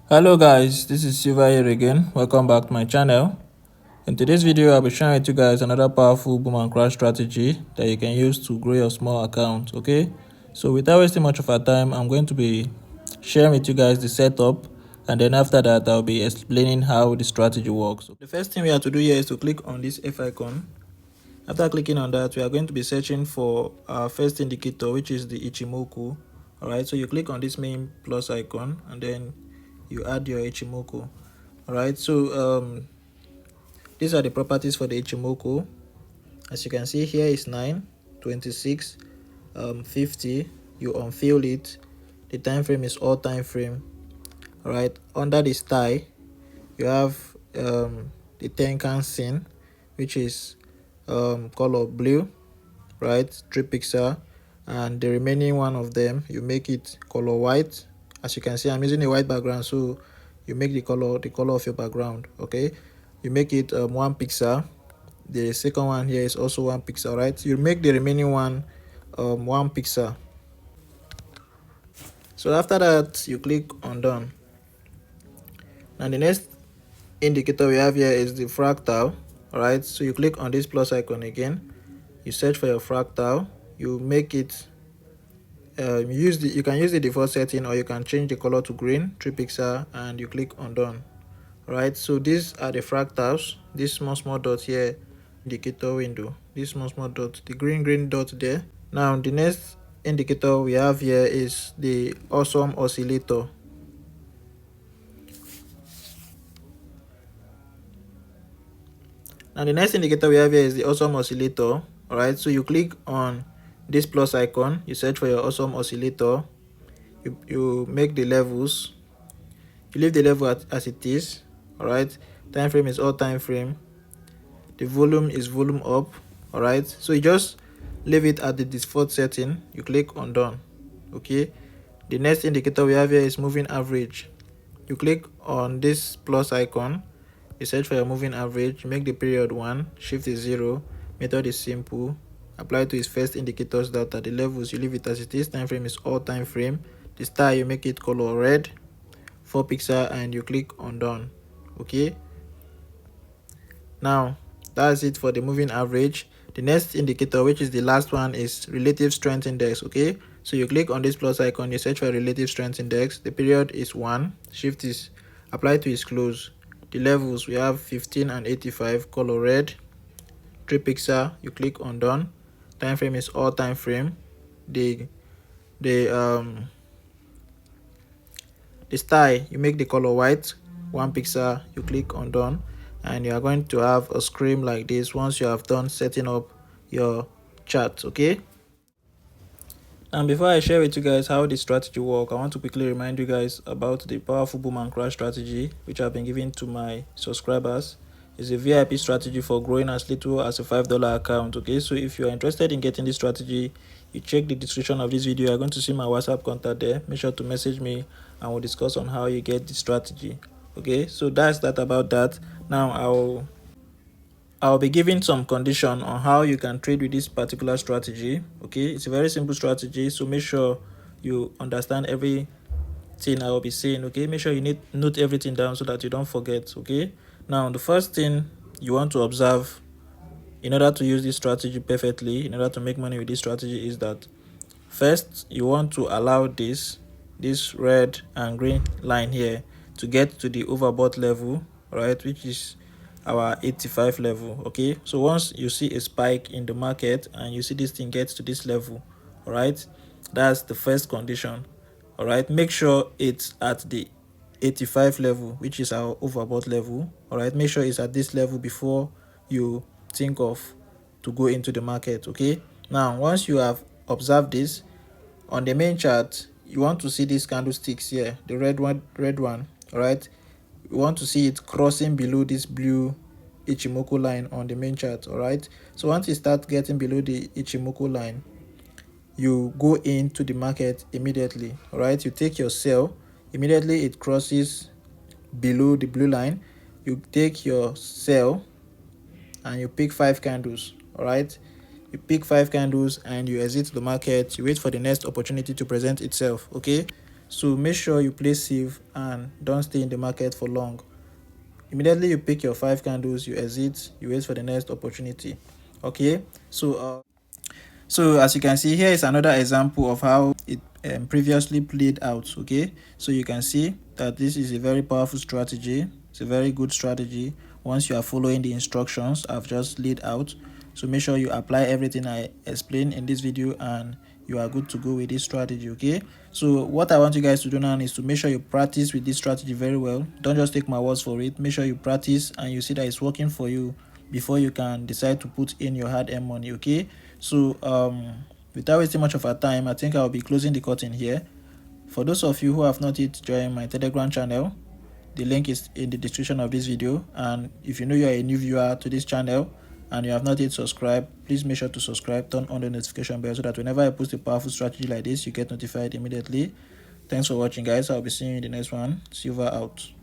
Hello guys, this is Silva here again. Welcome back to my channel. In today's video, I'll be sharing with you guys another powerful boom and crash strategy that you can use to grow your small account. Okay, so without wasting much of our time, I'm going to be sharing with you guys the setup, and then after that I'll be explaining how the strategy works. The first thing we have to do here is to click on this F icon. After clicking on that, we are going to be searching for our first indicator, which is the Ichimoku. Alright, so you click on this main plus icon and then you add your Ichimoku. Alright, so these are the properties for the Ichimoku. As you can see, here is 9, 26, 50. You unfill it. The time frame is all time frame. Alright, under the style, you have the Tenkan scene, which is color blue, right, 3 pixel, and the remaining one of them you make it color white. As you can see, I'm using a white background, so you make the color of your background. Okay, you make it 1 pixel. The second one here is also 1 pixel, right? You make the remaining one 1 pixel. So after that, you click on done. Now the next indicator we have here is the fractal. All right, so you click on this plus icon again, you search for your fractal, you make it you can use the default setting, or you can change the color to green, 3 pixel, and you click on done. Right, so these are the fractals. This small dot here, indicator window, this small dot, the green dot there. Now the next indicator we have here is the awesome oscillator. Now the next indicator we have here is the awesome oscillator. All right, so you click on this plus icon, you search for your awesome oscillator, you make the levels, you leave the level as it is. All right, time frame is all time frame, the volume is volume up. All right, so you just leave it at the default setting, you click on done. Okay, the next indicator we have here is moving average. You click on this plus icon, you search for your moving average, make the period 1, shift is 0, method is simple, apply to its first indicators data. The levels you leave it as it is, time frame is all time frame, the style you make it color red, 4 pixel, and you click on done. Okay, now that's it for the moving average. The next indicator, which is the last one, is relative strength index. Okay, so you click on this plus icon, you search for relative strength index, the period is 1, shift is apply to its close. The levels we have 15 and 85, color red, 3 pixel, you click on done. Time frame is all time frame. The style you make the color white, 1 pixel, you click on done, and you are going to have a screen like this once you have done setting up your chart. Okay, and before I share with you guys how the strategy work, I want to quickly remind you guys about the powerful boom and crash strategy which I've been giving to my subscribers. It's a VIP strategy for growing as little as a $5 account. Okay, so if you are interested in getting this strategy, you check the description of this video, you're going to see my WhatsApp contact there. Make sure to message me and we'll discuss on how you get the strategy. Okay, so that's that about that. Now I'll be giving some condition on how you can trade with this particular strategy. Okay, it's a very simple strategy, so make sure you understand everything I will be saying. Okay, make sure you note everything down so that you don't forget. Okay, now the first thing you want to observe in order to use this strategy perfectly, in order to make money with this strategy, is that first you want to allow this red and green line here to get to the overbought level, right, which is our 85 level. Okay, so once you see a spike in the market and you see this thing gets to this level, all right, that's the first condition. All right, make sure it's at the 85 level, which is our overbought level. All right, make sure it's at this level before you think of to go into the market. Okay, now once you have observed this on the main chart, you want to see these candlesticks here, the red one. All right, you want to see it crossing below this blue Ichimoku line on the main chart. All right, so once you start getting below the Ichimoku line, you go into the market immediately. All right, you take your sell immediately it crosses below the blue line, you take your sell and you pick 5 candles. All right, you pick 5 candles and you exit the market. You wait for the next opportunity to present itself. Okay, So make sure you play safe and don't stay in the market for long. Immediately you pick your 5 candles, you exit, you wait for the next opportunity. Okay, so as you can see, here is another example of how it previously played out. Okay, so you can see that this is a very powerful strategy. It's a very good strategy once you are following the instructions I've just laid out. So make sure you apply everything I explained in this video and you are good to go with this strategy. Okay, so what I want you guys to do now is to make sure you practice with this strategy very well. Don't just take my words for it. Make sure you practice and you see that it's working for you before you can decide to put in your hard-earned money. Okay, so without wasting much of our time, I think I'll be closing the curtain here. For those of you who have not yet joined my Telegram channel, the link is in the description of this video. And if you know you are a new viewer to this channel and you have not yet subscribed, please make sure to subscribe, turn on the notification bell so that whenever I post a powerful strategy like this, you get notified immediately. Thanks for watching, guys. I'll be seeing you in the next one. Silver out.